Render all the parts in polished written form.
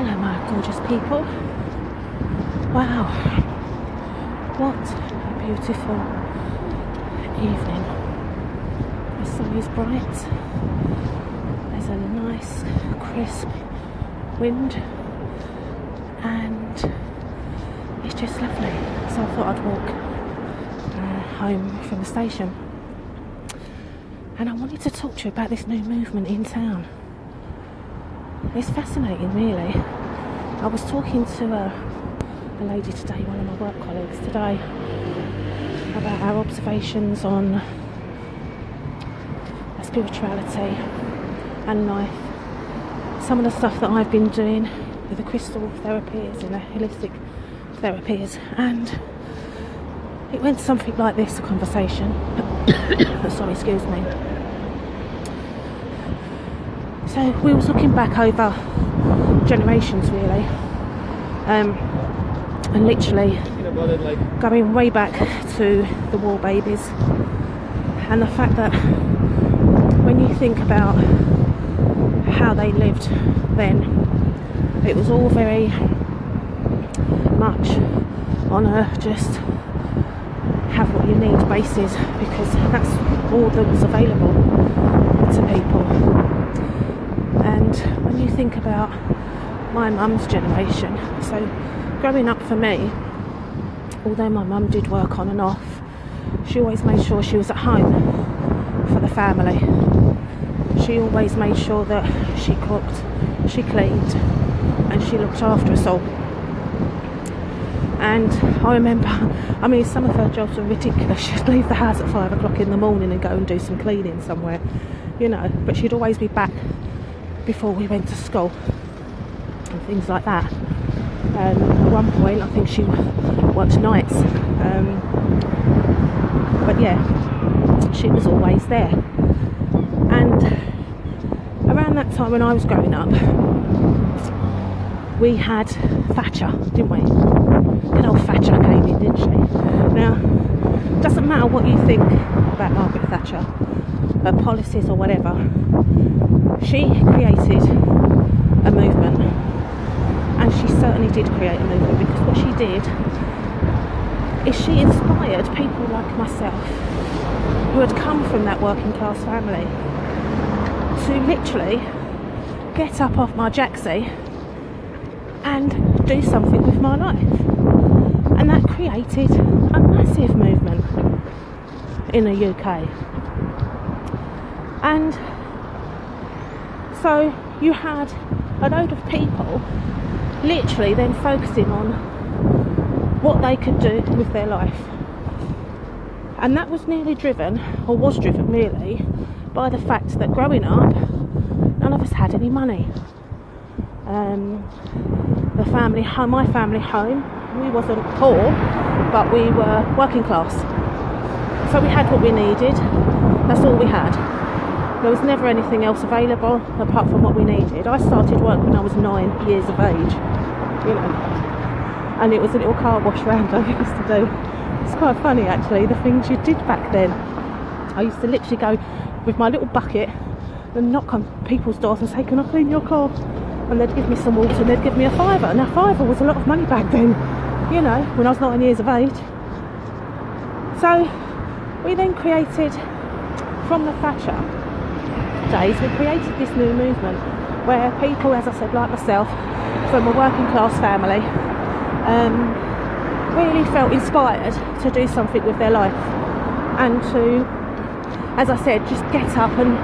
Hello my gorgeous people. Wow, what a beautiful evening. The sun is bright, there's a nice crisp wind and it's just lovely. So I thought I'd walk home from the station, and I wanted to talk to you about this new movement in town. It's fascinating, really. I was talking to a lady today, one of my work colleagues today, about our observations on spirituality and life. Some of the stuff that I've been doing with the crystal therapies and the holistic therapies, and it went something like this, a conversation. Sorry, excuse me. So we was looking back over generations, really, and literally going way back to the war babies, and the fact that when you think about how they lived then, it was all very much on a just have what you need basis, because that's all that was available to people. And when you think about my mum's generation, so growing up for me, although my mum did work on and off, she always made sure she was at home for the family. She always made sure that she cooked, she cleaned, and she looked after us all. And I remember, I mean, some of her jobs were ridiculous. She'd leave the house at 5 o'clock in the morning and go and do some cleaning somewhere, you know, but she'd always be back before we went to school and things like that. At one point I think she worked nights, but yeah, she was always there. And around that time when I was growing up, we had Thatcher, didn't we? Good old Thatcher came in, didn't she? Now, doesn't matter what you think about Margaret Thatcher, her policies or whatever, she created a movement, and she certainly did create a movement, because what she did is she inspired people like myself who had come from that working class family to literally get up off my jacksie and do something with my life. And that created a massive movement in the UK. And so you had a load of people literally then focusing on what they could do with their life. And that was nearly driven, or was driven really, by the fact that growing up, none of us had any money. The family home, my family home, we wasn't poor, but we were working class. So we had what we needed, that's all we had. There was never anything else available apart from what we needed. I started work when I was 9 years of age, you know, and it was a little car wash round I used to do. It's quite funny actually, the things you did back then. I used to literally go with my little bucket and knock on people's doors and say, can I clean your car? And they'd give me some water and they'd give me a fiver. Now, fiver was a lot of money back then, you know, when I was 9 years of age. So we then created, from the Thatcher days, we created this new movement where people, as I said, like myself, from a working class family, really felt inspired to do something with their life and to, as I said, just get up and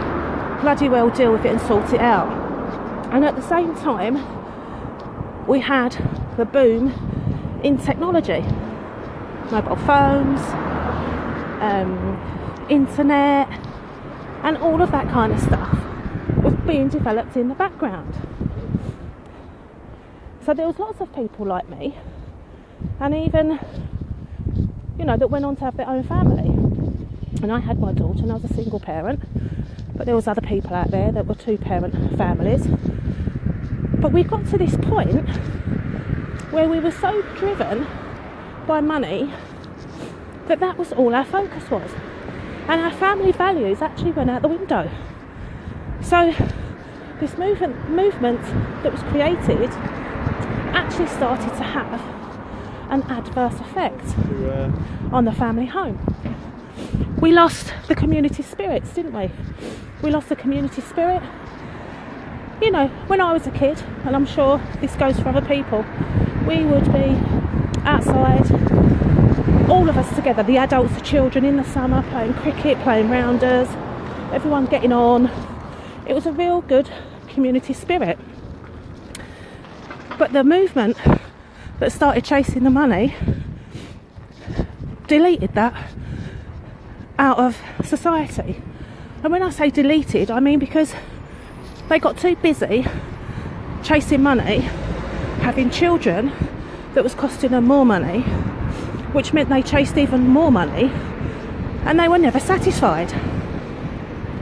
bloody well deal with it and sort it out. And at the same time, we had the boom in technology, mobile phones, internet, and all of that kind of stuff was being developed in the background. So there was lots of people like me, and even, you know, that went on to have their own family. And I had my daughter, and I was a single parent, but there was other people out there that were two-parent families. But we got to this point where we were so driven by money that that was all our focus was, and our family values actually went out the window. So this movement that was created actually started to have an adverse effect on the family home. We lost the community spirits, didn't we? We lost the community spirit. You know, when I was a kid, and I'm sure this goes for other people, we would be outside, all of us together, the adults, the children, in the summer, playing cricket, playing rounders, everyone getting on. It was a real good community spirit. But the movement that started chasing the money deleted that out of society. And when I say deleted, I mean because they got too busy chasing money, having children that was costing them more money, which meant they chased even more money, and they were never satisfied.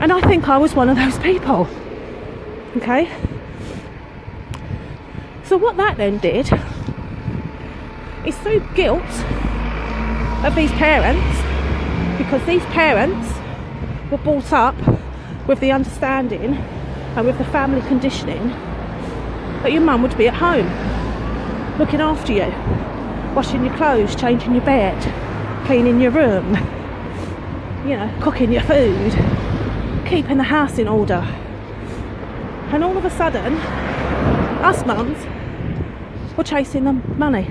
And I think I was one of those people. Okay? So what that then did is, through guilt of these parents, because these parents were brought up with the understanding and with the family conditioning that your mum would be at home looking after you, washing your clothes, changing your bed, cleaning your room, you know, cooking your food, keeping the house in order. And all of a sudden, us mums were chasing the money,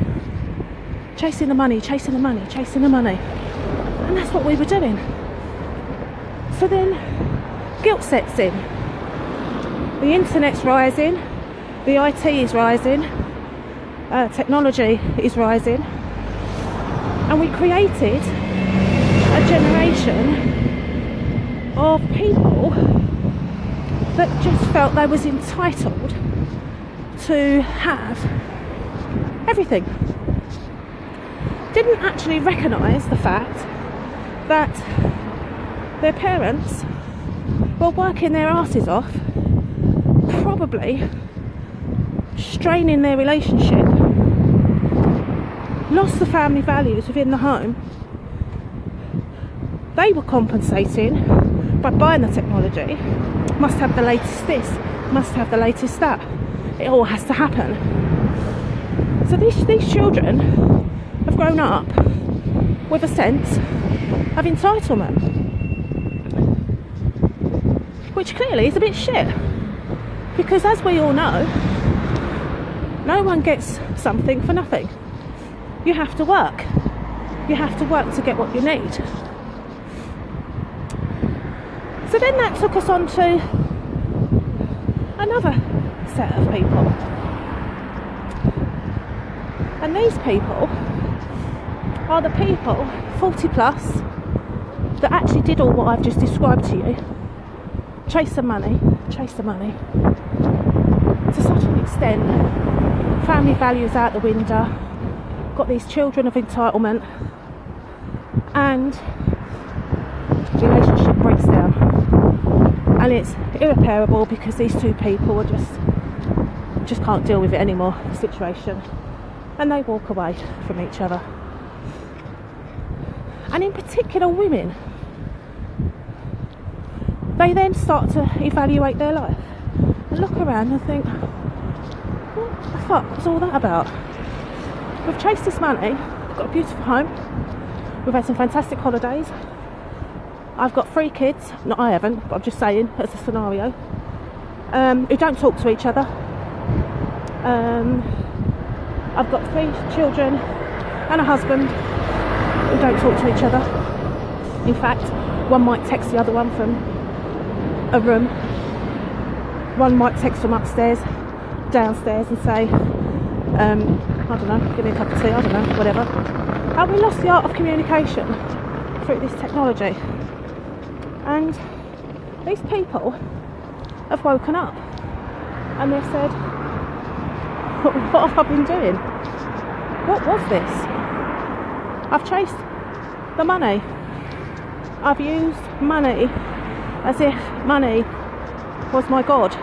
chasing the money, chasing the money, chasing the money. And that's what we were doing. So then guilt sets in. The internet's rising, the IT is rising, technology is rising, and we created a generation of people that just felt they was entitled to have everything. Didn't actually recognise the fact that their parents were working their asses off, probably straining their relationship, lost the family values within the home. They were compensating by buying the technology. Must have the latest this, must have the latest that. It all has to happen. So these children have grown up with a sense of entitlement, which clearly is a bit shit, because as we all know, no one gets something for nothing. You have to work. You have to work to get what you need. So then that took us on to another set of people. And these people are the people 40 plus that actually did all what I've just described to you. Chase the money, chase the money. To such an extent, family values out the window, got these children of entitlement, and relationship breaks down. And it's irreparable because these two people are just can't deal with it anymore, the situation. And they walk away from each other. And in particular women, they then start to evaluate their life and look around and think, what the fuck was all that about? We've chased this money, we've got a beautiful home, we've had some fantastic holidays, I've got 3 kids, no I haven't, but I'm just saying as a scenario, who don't talk to each other. I've got 3 children and a husband who don't talk to each other. In fact, one might text the other one from a room, one might text from upstairs, downstairs and say, I don't know, give me a cup of tea, I don't know, whatever. And we lost the art of communication through this technology. And these people have woken up and they've said, what have I been doing? What was this? I've chased the money. I've used money as if money was my God.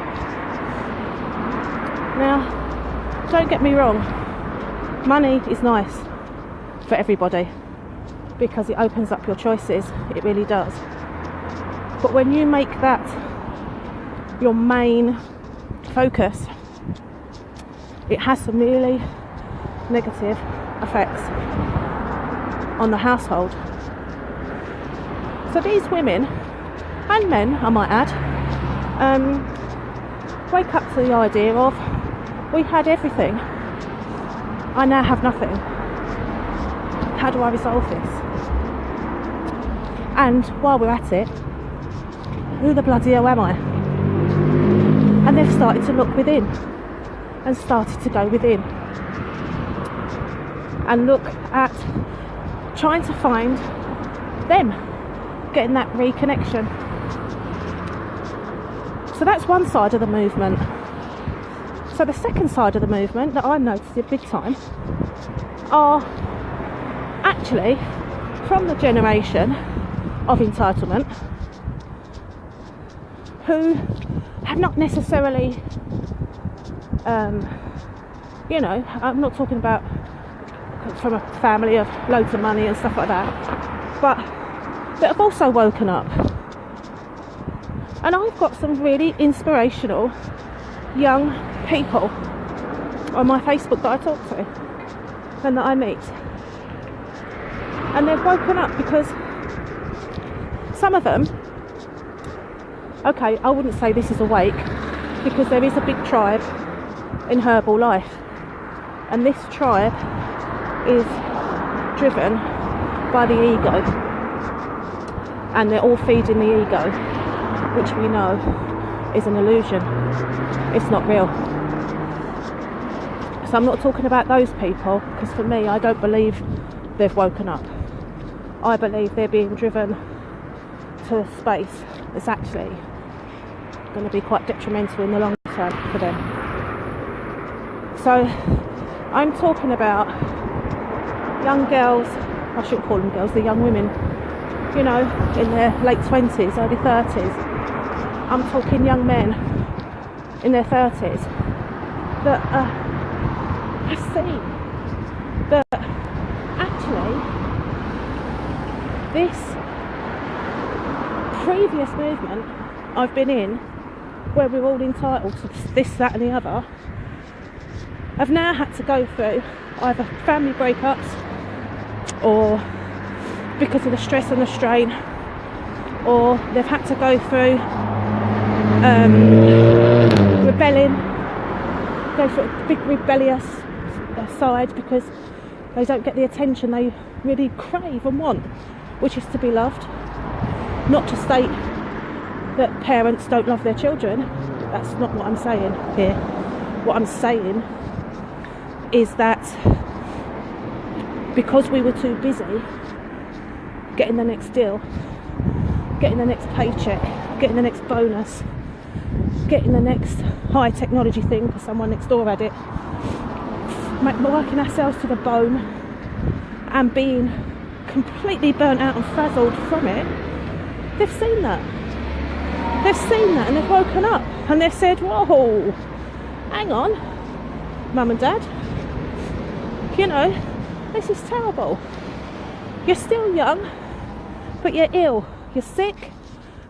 Now, don't get me wrong, money is nice for everybody because it opens up your choices, it really does. But when you make that your main focus, it has some really negative effects on the household. So these women and men, I might add, wake up to the idea of, we had everything, I now have nothing. How do I resolve this? And while we're at it, who the bloody hell am I? And they've started to look within and started to go within and look at trying to find them, getting that reconnection. So that's one side of the movement. So the second side of the movement that I'm noticing big time are actually from the generation of entitlement, who have not necessarily, you know, I'm not talking about from a family of loads of money and stuff like that, but that have also woken up. And I've got some really inspirational young people on my Facebook that I talk to and that I meet, and they've woken up because some of them, okay, I wouldn't say this is awake, because there is a big tribe in herbal life, and this tribe is driven by the ego, and they're all feeding the ego, which we know is an illusion. It's not real. So I'm not talking about those people, because for me, I don't believe they've woken up. I believe they're being driven to a space that's actually going to be quite detrimental in the long term for them. So I'm talking about young girls, I shouldn't call them girls, they're young women, you know, in their late 20s, early 30s. I'm talking young men in their 30s that have seen that actually this previous movement I've been in, where we're all entitled to this, that and the other, have now had to go through either family breakups, or because of the stress and the strain, or they've had to go through rebelling, go for a big rebellious side because they don't get the attention they really crave and want, which is to be loved. Not to state that parents don't love their children, that's not what I'm saying here. What I'm saying is that because we were too busy getting the next deal, getting the next paycheck, getting the next bonus, getting the next high technology thing because someone next door had it, working ourselves to the bone and being completely burnt out and frazzled from it, they've seen that. They've seen that and they've woken up and they've said, whoa, hang on, mum and dad, you know, this is terrible. You're still young, but you're ill, you're sick,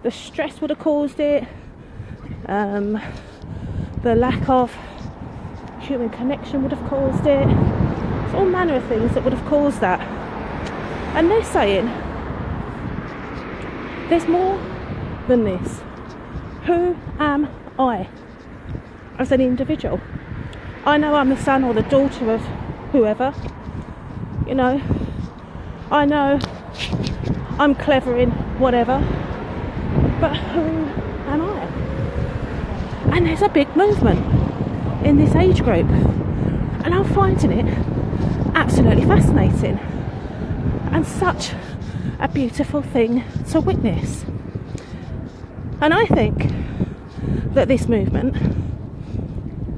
the stress would have caused it, the lack of human connection would have caused it. It's all manner of things that would have caused that. And they're saying there's more than this. Who am I as an individual? I know I'm the son or the daughter of whoever, you know, I know I'm clever in whatever, but who am I? And there's a big movement in this age group, and I'm finding it absolutely fascinating and such a beautiful thing to witness. And I think that this movement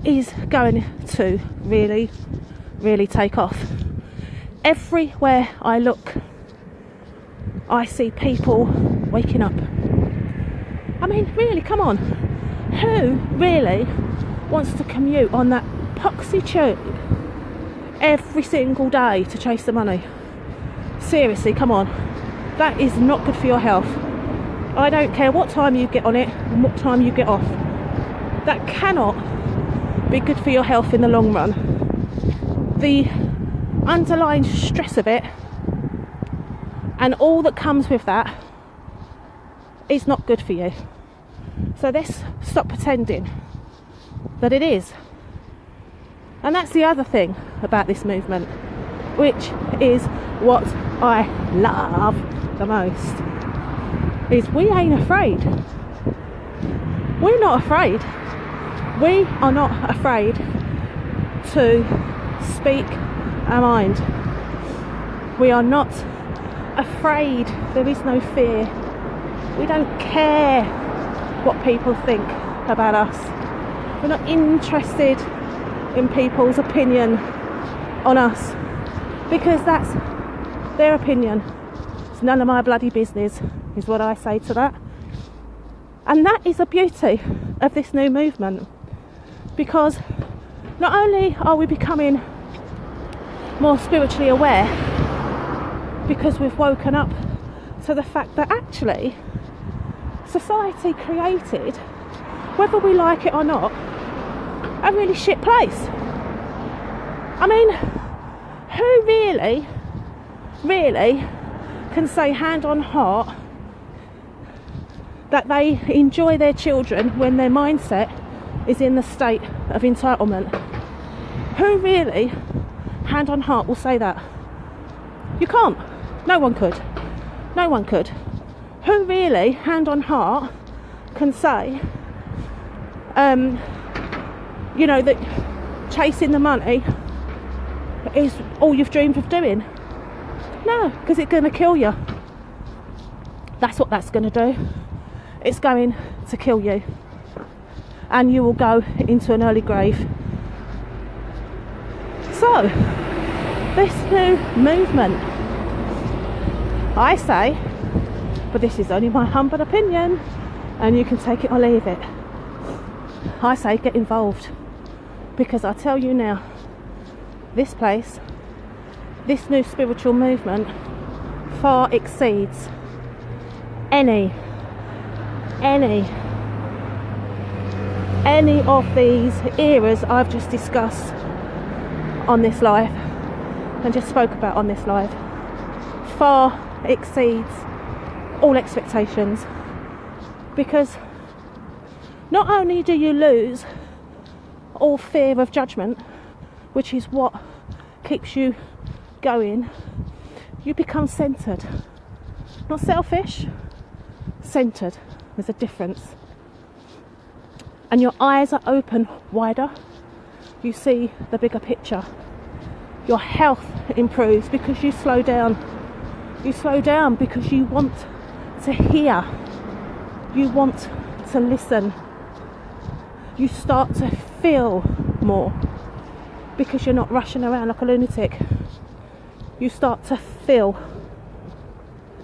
is going to really, really take off. Everywhere I look, I see people waking up. I mean, really, come on. Who really wants to commute on that poxy tube every single day to chase the money? Seriously, come on. That is not good for your health. I don't care what time you get on it and what time you get off. That cannot be good for your health in the long run. The underlying stress of it and all that comes with that is not good for you. So let's stop pretending that it is. And that's the other thing about this movement, which is what I love the most, is we ain't afraid. We're not afraid. We are not afraid to speak our mind. We are not afraid. There is no fear. We don't care what people think about us. We're not interested in people's opinion on us, because that's their opinion. It's none of my bloody business, is what I say to that. And that is the beauty of this new movement, because not only are we becoming more spiritually aware, because we've woken up to the fact that actually society created, whether we like it or not, a really shit place. I mean, who really can say hand on heart that they enjoy their children when their mindset is in the state of entitlement? Who really, hand on heart, will say that? You can't. No one could. No one could. Who really, hand on heart, can say, that chasing the money is all you've dreamed of doing? No, because it's going to kill you. That's what that's going to do. It's going to kill you. And you will go into an early grave. So, this new movement, I say, but this is only my humble opinion, and you can take it or leave it, I say get involved. Because I tell you now, this place, this new spiritual movement, far exceeds any of these eras I've just discussed on this live and just spoke about on this live. Far exceeds all expectations, because not only do you lose all fear of judgment, which is what keeps you going, you become centered. Not selfish, centered. There's a difference. And your eyes are open wider. You see the bigger picture. Your health improves because you slow down. You slow down because you want to hear. You want to listen. You start to feel more because you're not rushing around like a lunatic. You start to feel.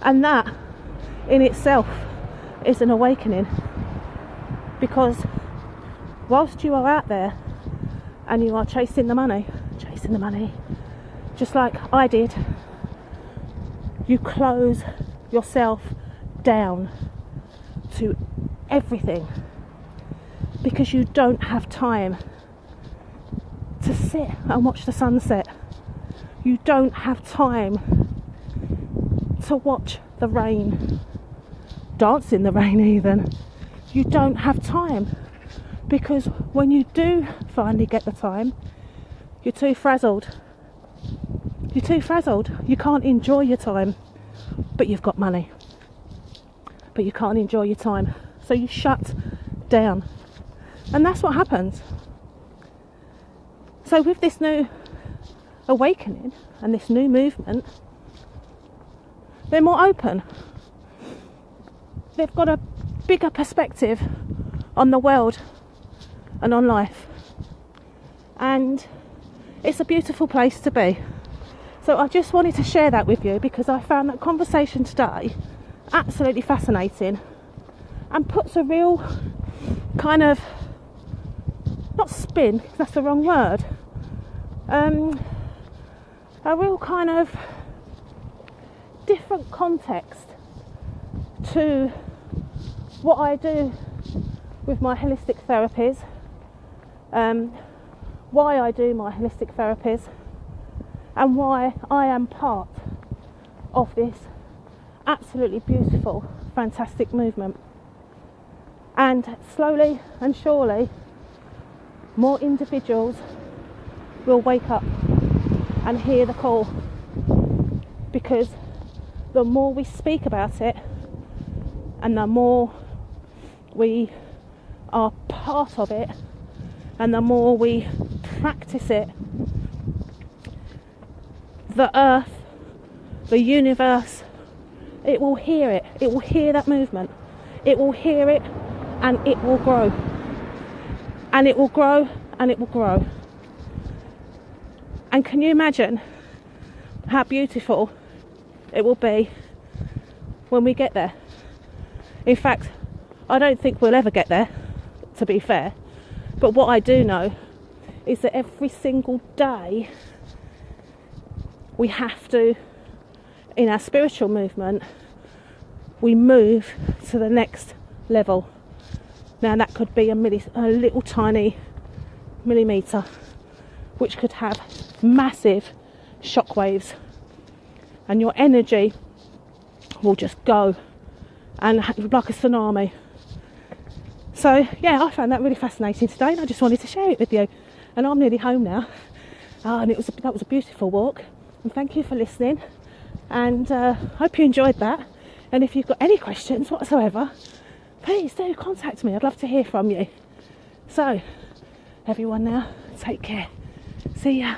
And that in itself is an awakening, because whilst you are out there and you are chasing the money, just like I did, you close yourself down to everything, because you don't have time to sit and watch the sunset. You don't have time to watch the rain, dance in the rain even. You don't have time, because when you do finally get the time, you're too frazzled. You're too frazzled. You can't enjoy your time, but you've got money. But you can't enjoy your time, so you shut down. And that's what happens. So with this new awakening and this new movement, they're more open. They've got a bigger perspective on the world and on life. And it's a beautiful place to be. So I just wanted to share that with you, because I found that conversation today absolutely fascinating, and puts a real kind of, not spin, because that's the wrong word, a real kind of different context to what I do with my holistic therapies, why I do my holistic therapies and why I am part of this absolutely beautiful, fantastic movement. And slowly and surely, more individuals will wake up and hear the call, because the more we speak about it and the more we are part of it and the more we practice it, the earth, the universe, it will hear it. It will hear that movement. It will hear it, and it will grow. And it will grow, and it will grow. And can you imagine how beautiful it will be when we get there? In fact, I don't think we'll ever get there, to be fair. But what I do know is that every single day we have to, in our spiritual movement, we move to the next level. Now that could be a little tiny millimetre, which could have massive shockwaves, and your energy will just go and like a tsunami. So yeah, I found that really fascinating today, and I just wanted to share it with you. And I'm nearly home now, and that was a beautiful walk. And thank you for listening, and hope you enjoyed that. And if you've got any questions whatsoever, please do contact me. I'd love to hear from you. So everyone now, take care. See ya.